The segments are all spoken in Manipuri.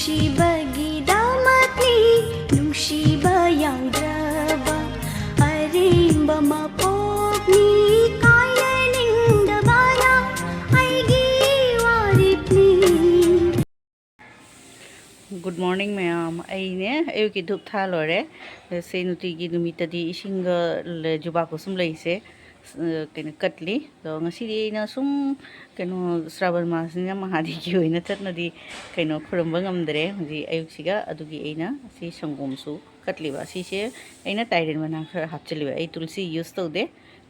ꯅꯨꯡꯁꯤꯕꯒꯤꯗꯃꯛꯅꯤ ꯅꯨꯡꯁꯤꯕ ꯌꯥꯎꯗ꯭ꯔꯕ ꯑꯔꯦꯝꯕ ꯃꯄꯣꯛꯅꯤ ꯀꯥꯏꯅꯅꯤꯡꯗꯕꯅ ꯑꯩꯒꯤ ꯋꯥꯔꯦꯞꯅꯤ. Good morning मैम अने अयुकी धूप था लोरे से नुटीगी नुमितदी इसिंगा जुबा को सुम लईसे कनो कटली तो ngasi na sum kano Shravan mas ni mahadi ki hoina chatnadi kano khurumba ngamdre ji ayuksiga adugi aina si sangom su katliba si se aina tairen mana khara hapchaliba ai tulsi use taude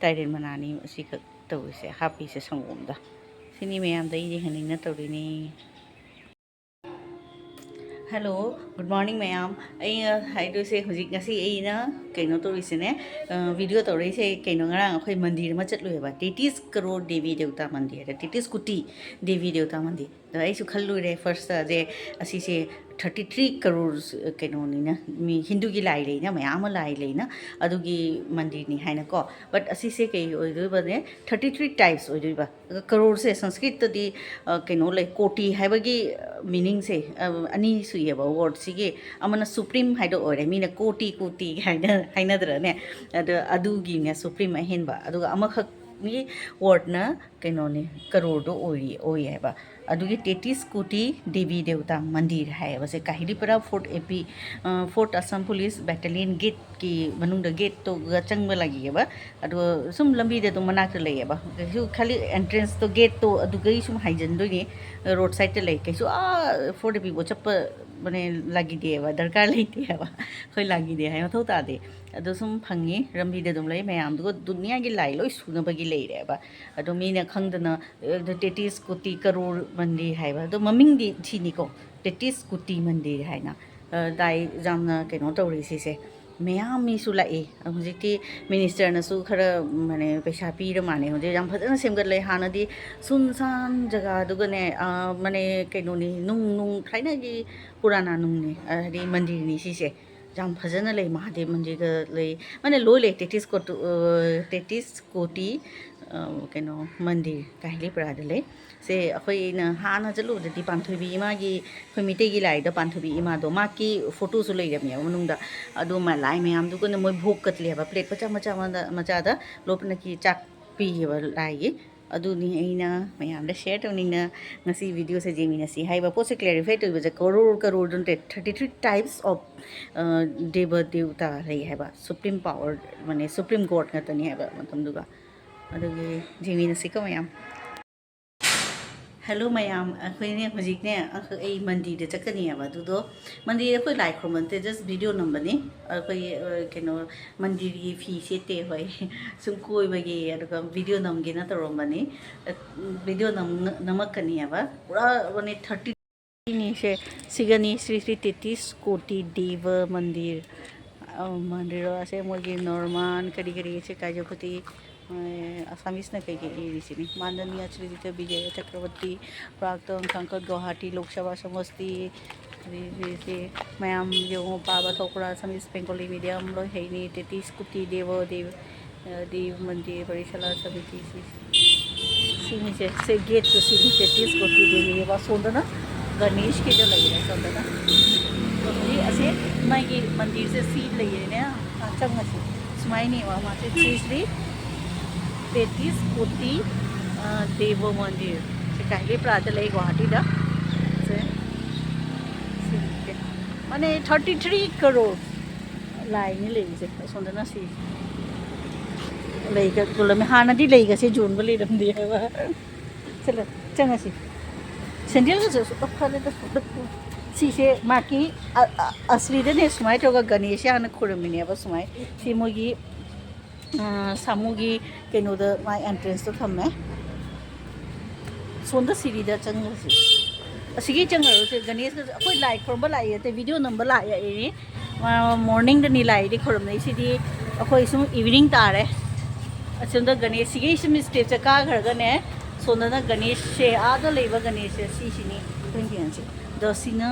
tairen mana ni si ka tawise happy se sangom da sini ma'am दई जे हनी ना तौrini. Hello, good morning मैम आई हाइडो से हुजिक ngasi aina kaino torisine video torise kaino ngarang akhoi mandir ma chatlueba 33 crore devi devta mandir 33 kuti devi devta mandir da ai su khallu re first je asi se 33 crores kaino ni na mi hindu gi lai le na mayam lai le na adugi mandir ni haina ko but asi se kai oidu ba ne 33 types oidu ba crore se sanskrit di kaino le koti haibagi meaning se ani su yeba word sige amana supreme haido ore mina koti koti haina drane adugi ne supreme ahenba aduga amakha mi word na kaino ne crore do oi haiba adugi 33 koti devi devta mandir hai wase kahilipara fort ap fort assam police battalion gate ki manung da gate to changba lagi ba adu sum lambi de to manak le ba su khali entrance to gate to adugai sum haijan do ni road side te le kai su fort ap bo chap mane lagi de ba darkar leite ba khoi lagi de hai mathau ta de adu sum phangi rambi de dum lai mayam du dunia gi lai loi suna ba gi le re ba adu mi na khangdana 33 koti crore mandir hai ba do maming di thini ko 33 koti mandir hai na dai jamna kaino tawri si se ma'am मी सु लाए हजिकी मिनिस्टर ना सु खरा माने पैसा पीर माने होजे जाम फजन सेमगत ले हानदी सुनसान जगह दुगने माने कइनो नि नुंग थाइना gi पुराना नुंग नि हरि मंदिर नि सिसे जाम फजन ले महादेव मंदिर ले माने लो ले 33 कोटी कइनो मंदिर काहिले परादले से अखोइना हाना चलु जति पान्थुबी इमागी खoi मिटेगी लाइदा पान्थुबी इमा दो माकी फोटो सु लेरमया मनुंगदा अदु मा लाइ मैम दु कोन मोय भोग कतलेबा प्लेट मचा दा लोपना की चाक पीबा लाइ अदु नि अइना मैम दा share तौनिना ngasi video se jemina si haiba pose clarify to be crore don't 33 types of deva devta lai haiba supreme power mane supreme god ngatani haiba matam duga adu jemina si ko ma'am. Hello ma'am अखोइने हुजिकने अखै मंदिर दे चकनी अब दुदो मंदिर अखोइ लाइ खमनते जस्ट वीडियो नंबरनी अखोइ केनो मंदिर की फी सेते होय सुम कोइ बगे अदुगा वीडियो नमगे न तरोमबनी वीडियो नमकनी अब पूरा वने 30 नि से सिगनी श्री श्री 33 कोटी देव मंदिर मंदिर असे मोगी नॉर्मन करी करी से काजोपति आसामीस न कई इरिसिनी माननीय श्रीयुत विजय चक्रवर्ती प्राक्तन सांसद गुवाहाटी लोकसभा समष्टि से मैम जो पाबा थोकरा आसामीस बेंगली मीडियम लो हेनी 33 कोटी देव मंदिर परिचालन समिति से गेट तो सीधी 33 कोटी देवी बा सोंदना गणेश के जो लगे सोंदना तो असे मागी मंदिर से सीट लगे ने चंगसी स्माइनी वा से श्री 33 कोटी देव मंदिर से काहिले प्रात ले गुवाहाटी दा से माने 33 करोड़ लाइन ले से सोंदना सी लेगा कुल में हाना दी लेगा से जोन बले रम दे है चल चंगा सी सेंडियल जो फले तो सी से माकी असली ने सुमाय तो गणेश यान खुरमिने अब सुमाय सी मोगी सामुगी कइनो द माय एंट्रेंस तो थमे सोंदा सीरी दा चंगसी असिगी चंगरो से गणेश अखोइ लाइ खरबा लाइ ते वीडियो नंबर लाइ ए मॉर्निंग द नि लाइ दि खरम नै सिदी अखोइ सुम इवनिंग तारे असंदा गणेश सिगी सुम स्टेज का घरगने सोंदा गणेश से आदा लेबा गणेश सी सिनी पेंटियन से दसिना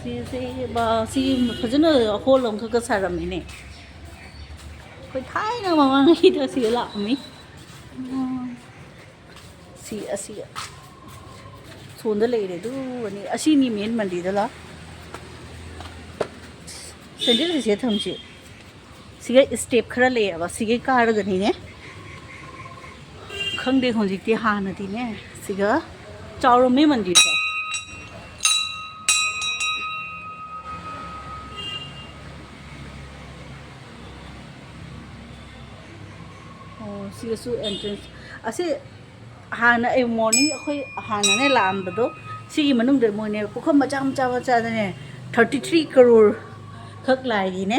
सी बा सी फजनो होलम खक सारमने कोई थाई ना मामा नहीं तो सी ला मी सी असी ꯑꯁꯣꯟꯗ ꯂꯩꯔꯦ ꯑꯗꯨꯒꯅꯤ ꯑꯁꯤꯅꯤ ꯃꯦꯟ ꯃꯟꯗꯤꯔꯗ ꯂꯥ ꯁꯦꯟꯗꯜꯁꯦ ꯊꯝꯁꯤ ꯁꯤꯒ ꯁ꯭ꯇꯦꯞ ꯈꯔ ꯂꯩꯌꯦꯕ ꯁꯤꯒꯩ ꯀꯥꯔꯒꯅꯤꯅꯦ ꯈꯪꯗꯦ ꯍꯧꯖꯤꯛꯇꯤ ꯍꯥꯟꯅꯗꯤꯅꯦ ꯁꯤꯒ ꯆꯥꯎꯔꯝꯃꯦ ꯃꯟꯗꯤꯔꯁꯦ ꯁꯤꯒꯁꯨ ꯑꯦꯟꯇ꯭ꯔꯦꯟꯁ ꯑꯁꯤ ꯍꯥꯟꯅ ꯑꯩ ꯃꯣꯔꯅꯤꯡ ꯑꯩꯈꯣꯏ ꯍꯥꯟꯅꯅꯦ ꯂꯥꯛꯑꯝꯕꯗꯣ ꯁꯤꯒꯤ ꯃꯅꯨꯡꯗ ꯃꯣꯏꯅꯦ ꯄꯨꯈꯝ ꯃꯆꯥ ꯃꯆꯥꯗꯅꯦ 33 crore ꯈꯛ ꯂꯥꯏꯒꯤꯅꯦ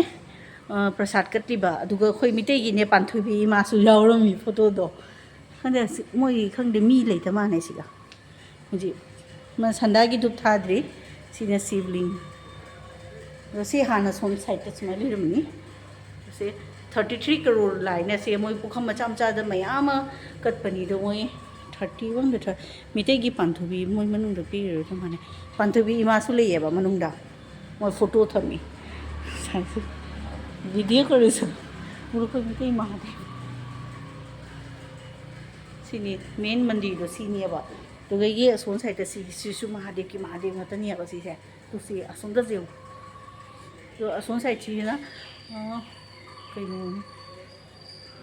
ꯄ꯭ꯔꯁꯥꯗ ꯀꯠꯇ꯭ꯔꯤꯕ ꯑꯗꯨꯒ ꯑꯩꯈꯣꯏ ꯃꯤꯇꯩꯒꯤꯅꯦ ꯄꯥꯟꯊꯣꯏꯕꯤ ꯏꯃꯥꯁꯨ ꯌꯥꯎꯔꯝꯃꯤ ꯐꯣꯇꯣꯗꯣ ꯈꯪꯗꯦ ꯃꯣꯏ ꯈꯪꯗꯦ ꯃꯤ ꯂꯩꯇ ꯃꯥꯟꯅꯦ ꯁꯤꯒ ꯍꯧꯖꯤꯛ ꯁꯟꯗꯥꯒꯤ ꯙꯨꯞ ꯊꯥꯗ꯭ꯔꯤ ꯁꯤꯅ ꯁꯤꯕꯂꯤꯡ ꯑꯗꯣ ꯁꯤ ꯍꯥꯟꯅ ꯁꯣꯝ ꯁꯥꯏꯗꯇ ꯁꯨꯃꯥꯏꯅ ꯂꯩꯔꯝꯃꯅꯤ ꯁꯤ 33 crore ꯂꯥꯏꯅ ꯁꯦ ꯃꯣꯏ ꯄꯨꯈꯝ ꯃꯆꯥ ꯃꯆꯥꯗ ꯃꯌꯥꯝ ꯑꯃ ꯀꯠꯄꯅꯤꯗꯣ ꯃꯣꯏ 31 ꯃꯤꯇꯩꯒꯤ ꯄꯥꯟꯊꯣꯏꯕꯤ ꯃꯣꯏ ꯃꯅꯨꯡꯗ ꯄꯤꯔꯣꯏꯗ ꯃꯥꯅꯦ ꯄꯥꯟꯊꯣꯏꯕꯤ ꯏꯃꯥꯁꯨ ꯂꯩꯌꯦꯕ ꯃꯅꯨꯡꯗ ꯃꯣꯏ ꯐꯣꯇꯣ ꯊꯝꯃꯤ ꯚꯤꯗꯤꯑꯣ ꯀꯧꯔꯁꯨ ꯃꯨꯔꯈꯣꯏ ꯃꯤꯇꯩ ꯃꯍꯥꯗꯦꯕ ꯁꯤꯅꯤ ꯃꯦꯟ ꯃꯟꯗꯤꯔꯗꯣ ꯁꯤꯅꯦꯕ ꯑꯗꯨꯒ ꯌꯦ ꯑꯁꯣꯝ ꯁꯥꯏꯗꯇ ꯁꯤꯁꯨ ꯃꯍꯥꯗꯦꯕꯀꯤ ꯃꯍꯥꯗꯦꯕ ꯉꯥꯛꯇꯅꯦꯕ ꯁꯤꯁꯦ ꯇꯨꯁꯤ ꯑꯁꯣꯝꯗ ꯌꯦꯡꯉꯨ ꯑꯗꯣ ꯑꯁꯣꯝ ꯁꯥꯏꯗꯁꯤꯅ ꯀꯩꯅꯣ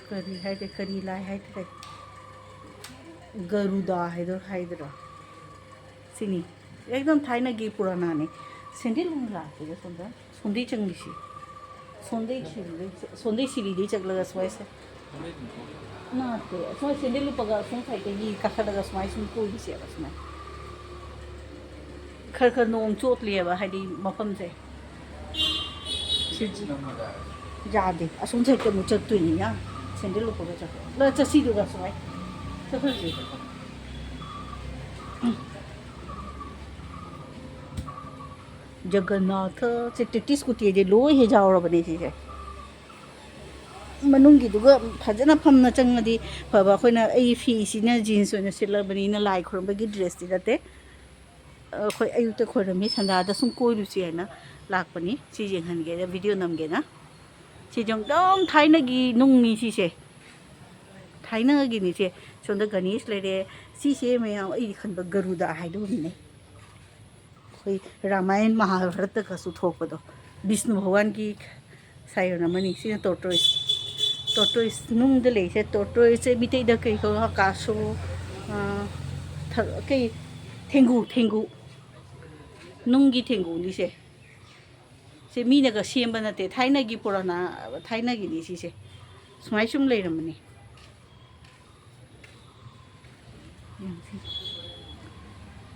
ꯀꯔꯤ ꯍꯥꯏꯗꯦ ꯀꯔꯤ ꯂꯥꯏ ꯍꯥꯏꯗ꯭ꯔꯦ ꯒꯔꯨꯗꯥ ꯍꯥꯏꯗ꯭ꯔꯥ ꯁꯤꯅꯤ एकदम थाइनगी पुरानाने सेंडिल लाके सोंदा सोंदी चंगीसी सोंदे सिरीदी चगलगा स्वाइसे नाते स्वाइ सेंडिल पगा सों थाइगी काखलगा स्वाइ सुन कोइसे बसना खर खर नोंग चोट लिएबा हाइदी मफम से सिजी जादे असों से के मुचक तुनी या सेंडिल पगा चक ल चसी दुगा स्वाइ चखरजी जगन्नाथ से टिटी स्कूटी जे लोय हे जावरबने सिसे मनुंगीदुगा फजना फमना चंगदी फबा अखोइना एई फीसिना जीन्स ओइना सिलबनीना लाइ खुरमबगी ड्रेस दिदते अखोइ अयुक्ता खोरमी संदादा सुम कोइरुसी हैना लाकपनी सि जेंहनगे वीडियो नमगेना सि जंगदम थाइनगी नुंगनी सिसे थाइनगी निसे सोंदा गणेश लेरे सिसे मयाम एई खनबा गरुदा हाइदोमिने रामायण महाभारत का सुथोपदो विष्णु भगवान की सायोन मनी सिना टोटोइस नुंगद लेसे टोटोइस मिटेद कई को कासो कई थेंगू नुंगी थेंगू निसे से मीनगा सेंबा नते थाइनगी पुराना थाइनगी नि सिसे सुमाइ सुम लेरमनी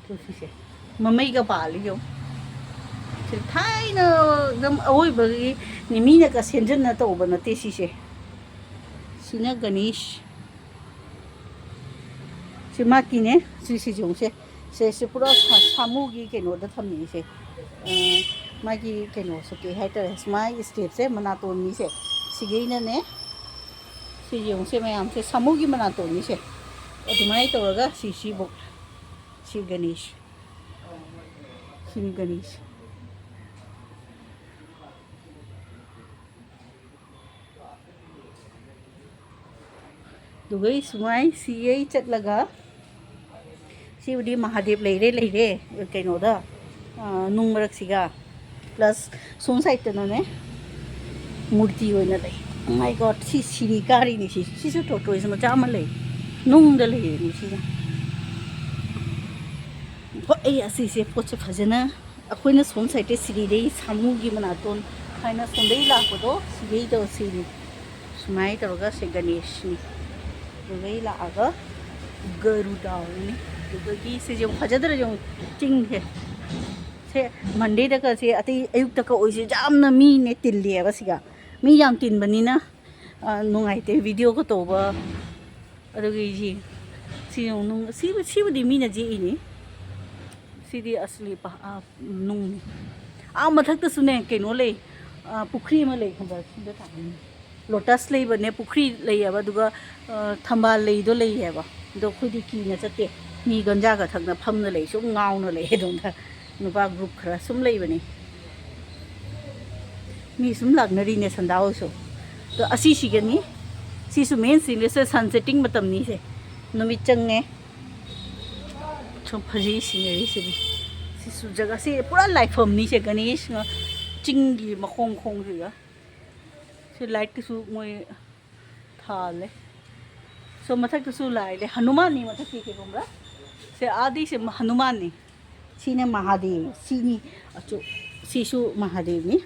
तो सिसे ममई का पालियो थाइना एकदम अवोइबगी निमीना का सेंजन न तौब नते सिसे सिना गणेश सिमाकीने सिसि जोंसे से पूरा सामुगी केनोदा थमनी से मागी केनो सके हाइटर स्माई स्टेप से मनातोनी से सिगैना ने सि जोंसे मयाम से सामुगी मनातोनी से अदुमाय तौरगा सिसि बो सि गणेश श्री गणेश दुगई सुमाई सीए चटलगा सिवडी महादेव लेरे कइनोदा नुंग मरक्सिगा प्लस सोन साइडने मूर्ति ओइना लै माय गॉड सी सिरी गारी नि सिसु टोटोइस मचा म लै नुंग द लै नि सिगा ए असीसे पोचे फजना अखोइना सोम साइडे सिरिदे सामुगी मनातोन खाइना सोंदै लापदो सिगै दो सिरि सुमाइ तोरगा से गणेश नि दुगै लागा गरुडाउनी दुगै से जो फजदर जो चिंग है से मंडे तक से अति अयुक्त तक ओइसे जामना मी ने तिल्ले बसिगा मी याम तिनबनिना नुंगाइते वीडियो को तोबा अदुगै जी सिबुदी मीना जे इनी सिदी असली नुंग मथक्तसुने कइनो ले पुखरी में ले खबर सिदा थानी लोटस लेबने पुखरी लेयबा दुगा थंबाल लेदो लेयबा दो खुदी कीना चते मी गंजा का थकना फमना ले सुम गाउना ले दोंदा नुपा ग्रुप खरा सुम लेबने मी सुम लागनरी ने संदाओसो तो असी सिगनी सिसु मेन सिले से सनसेटिंग मतमनी से नुमित चंगे 좀 फजी सिनेरी से सिसु जगह से पूरा लाइफम नी से गणेश चिंगी मखोंग खोंग से लाइट की सु मोय थाले सो मथक तो सु लाइट हनुमान नी मथक के कोमरा से आदि से हनुमान नी सीने महादेव सीनी अचो सिसु महादेव नी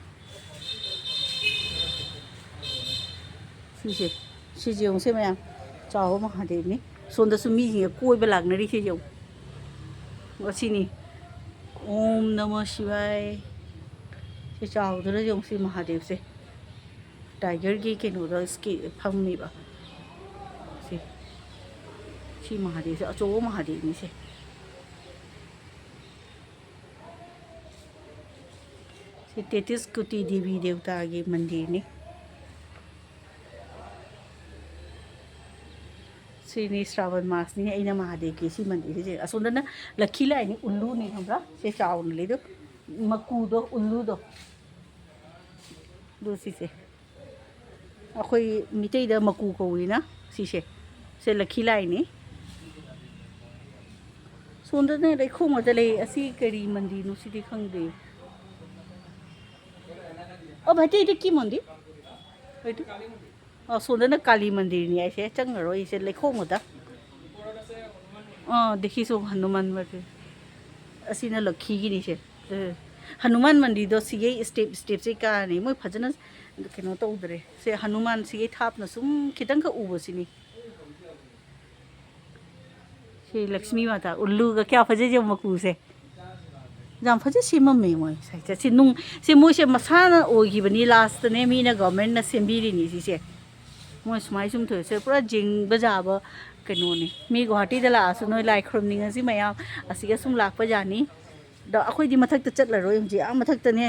सीजे सीजे उसे मैं चाहो महादेव नी सोंदा सुमी जी कोई बलागनरी से जो वसीनी ओम नमः शिवाय से चाहोदर जो से महादेव से टाइगर की के नोदा इसके फम्मी बा से महादेव से अचो महादेव नी से 33 कोटि देवी देवता के मंदिर ने श्री श्रावण मास ने अना महादेव की सी मंदिर से असोंदना लखी लाइन उल्लू ने हमरा से चाउन ले दो मकूदो उल्लूदो दूसरी से अखोई मिटे द मकू कौना सीसे से लखी लाइन सोंदना लेखो मदले असी करी मंदिर नु सिदी खंगदे ओ भाई की मंदिर सोंदना काली मंदिर नहीं ऐसे चंगरो इसे लेखो मदा देखी सो हनुमान मंदिर असीना लखी की नहीं से हनुमान मंदिर दो सिगे स्टेप स्टेप से का नहीं मोय फजना केनो तो उधरे से हनुमान सिगे थाप न सुम खितंग का उबसिनी से लक्ष्मी माता उल्लू का क्या फजे जो मकू से जाम फजे सिमम में मोय साइज से नुंग से मोय से मसाना ओगिबनी लास्ट ने मीना गवर्नमेंट न सेंबिरिनी सिसे मोय सुमाय सुम थे से पूरा जिंग बजाब कनोने मी गुवाहाटी दा लास नोय लाइ खरमनिंग असि मयाम असिगा सुम लाप जानी द अखोयदी मथक त चटलरोय हुजी आ मथक तने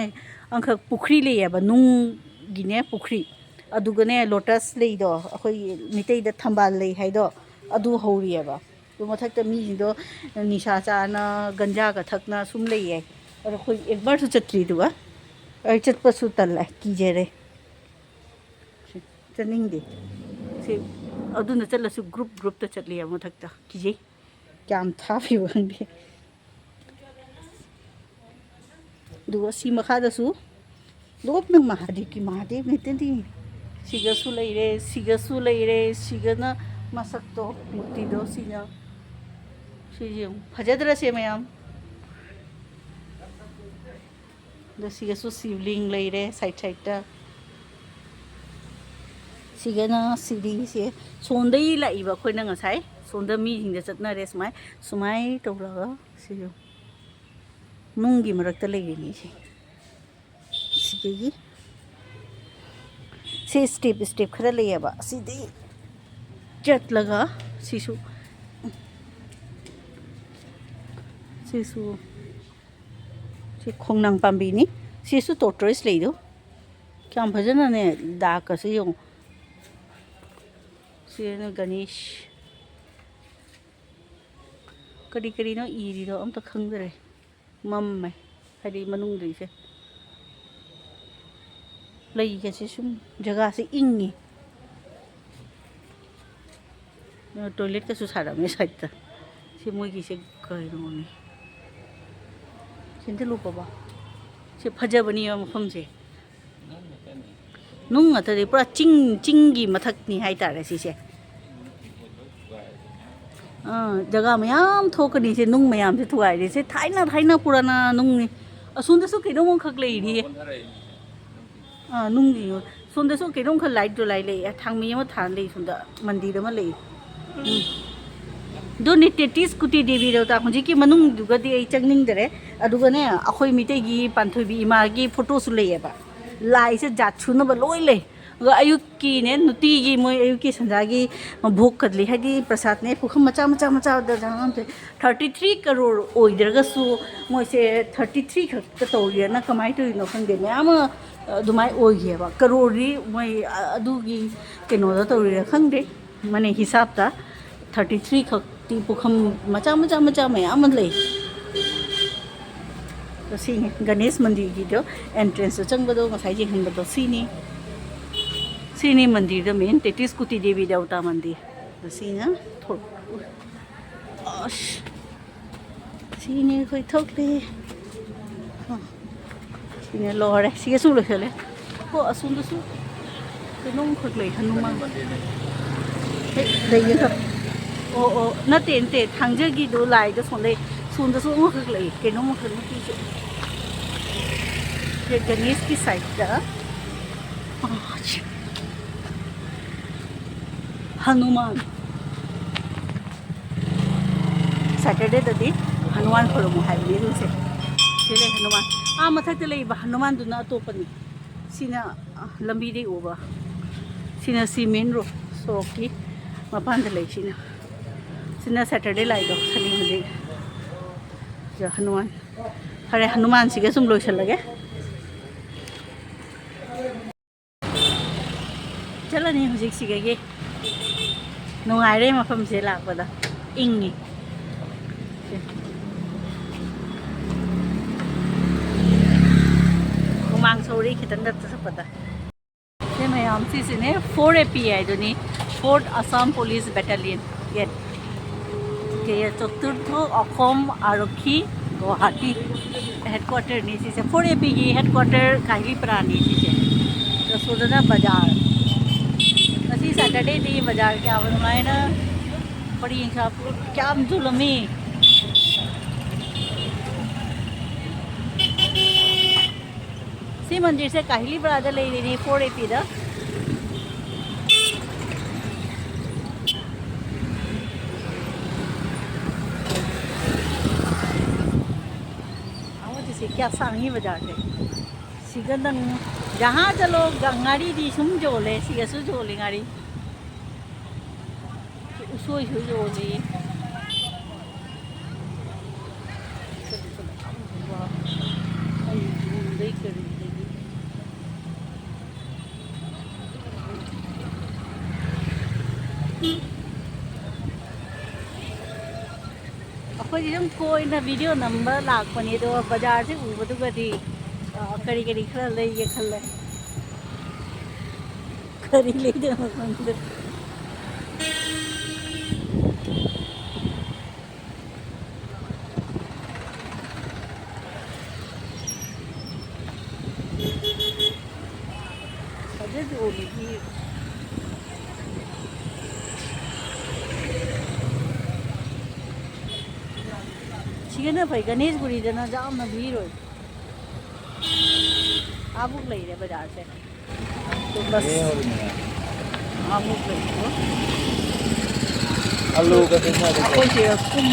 अंख पुखरी लेयब नुंग गिने पुखरी अदुगने लोटस लेदो अखोय मिटै द थंबाल ले हाइदो अदु हौरियबा दो मथक त मी दो निशा चाना गंजा का थकना सुम लेय और अखोय एक बार सु चटरी दुआ अय चटपसु तल्ला कीजेरे चनिंग से अदुन चलसु ग्रुप ग्रुप त चटलिया मथक कीजे क्याम थाफि वंगे दुआ सी मखादसु लोप नंग महादेव नेतेंदी सिगसु लेरे सिगना मसक तो मुक्ति दो सिना सिजे फजदरा से मयाम द सिगसु शिवलिंग लेरे साइड साइड ता सिगना सिरी से सोंदई लाइबा खोइना ngसाई सोंदा मी हिंग चटनारे सुमाय तौरागा सियो नुंगी मरकता लेगिनी सिगी से स्टेप खरा लेयबा सिदे चटलगा सिसु से खोंगनांग पाम्बीनी सिसु टोटोरिस लेदो क्या भजना ने दाक से यो से गणेश करी नो इरिदो अम त खंगदरे मम में हरी मनुंग से लई कैसे सुम जगह से इंगी टॉयलेट का सुसारा में साइड से मोई की से कहीं सिंते लू पाबा से फजबनी मफम से नुंग अतरे पूरा चिंगी मथकनी हाई तारे सिसे जगह मैम थोकनी से नुंग मैम से थुआई से थाइना पुराना नुंग असुंदसु केदों खक लेरी नुंगी सुंदसु केदों ख लाइट जो लाइट ले थांगमी अमा थान ले सुंदा मंदिर अमा ले दो ने 33 कोटि देवी देवता हुजी की मनुंग दुगदी ए चंगनिंग दरे अदुगने अखोय मिटेगी पांथोबी इमागी फोटो सु लेयबा लाई से जाछुन बा लोय ले अयुक की ने नुती की मोय अयुक की संजागी भोग कदली है प्रसाद ने पुखम मचा दजाम 33 करोड़ ओइदरगसु मोय से 33 खक तौरिया ना कमाई तो नो खंगे मैम दुमाय ओइगेबा करोड़ी मोय अदुगी केनो द तौरिया खंगे माने हिसाब ता 33 खक ती पुखम मचा मैम ले तो सी गणेश मंदिर की जो एंट्रेंस चंगबदो मसाई जी हनबदो सीनी मंदिर द मेन 33 कोटि देवी देवता मंदिर सीना Sini khơi thốc đi. Sini lo đấy, sini xuống được rồi. Ô, xuống được xuống. Cái nông khơi lấy Hanuman. Đây như thật. Ô, nó tiền tiền thằng chưa ghi đủ lại cho xuống được xuống khơi lấy cái nông khơi nó đi. Cái Ganesh की side đó. Hanuman. Saturday tadi Hanuman kholomo haibni duse sile Hanuman mathak te lei ba Hanuman duna atopani sina lambi de uba sina cement ro soki mapan de lei sina Saturday lai do sali made ja Hanuman hare Hanuman sige sum loisal lage chalani hujik sige ge nungai re mafam se lakpada ingi mang sorry khitang dat sa pada se mai am si sine 4 API doni 4th Assam Police Battalion yet ke chaturtho Akhom Arokhi Guwahati headquarter ni si 4 API ki headquarter Kahili Prani si se to sodana bazar asi Saturday di bazar ke awan mai na badi insa kyam zulami मंदिर से काहिली बरादर ले लेनी 4 AP दा जैसे क्या सांगी बाजार है सिगंदन जहाँ चलो गंगारी दी सुम जोले सिगसु जोले गाड़ी उसो ही जोले अखोई जम कोई ना वीडियो नंबर लाख पनी तो बाजार से ऊपर तो कभी करी करी खल ले ये खल ले करी ले दे मंदिर अजय जो भी ना भाई गणेश गुड़ी देना जाओ ना भीड़ हो आप बुक ले रहे बाजार से तो बस आप बुक ले लो आलू का कितना कोई कुम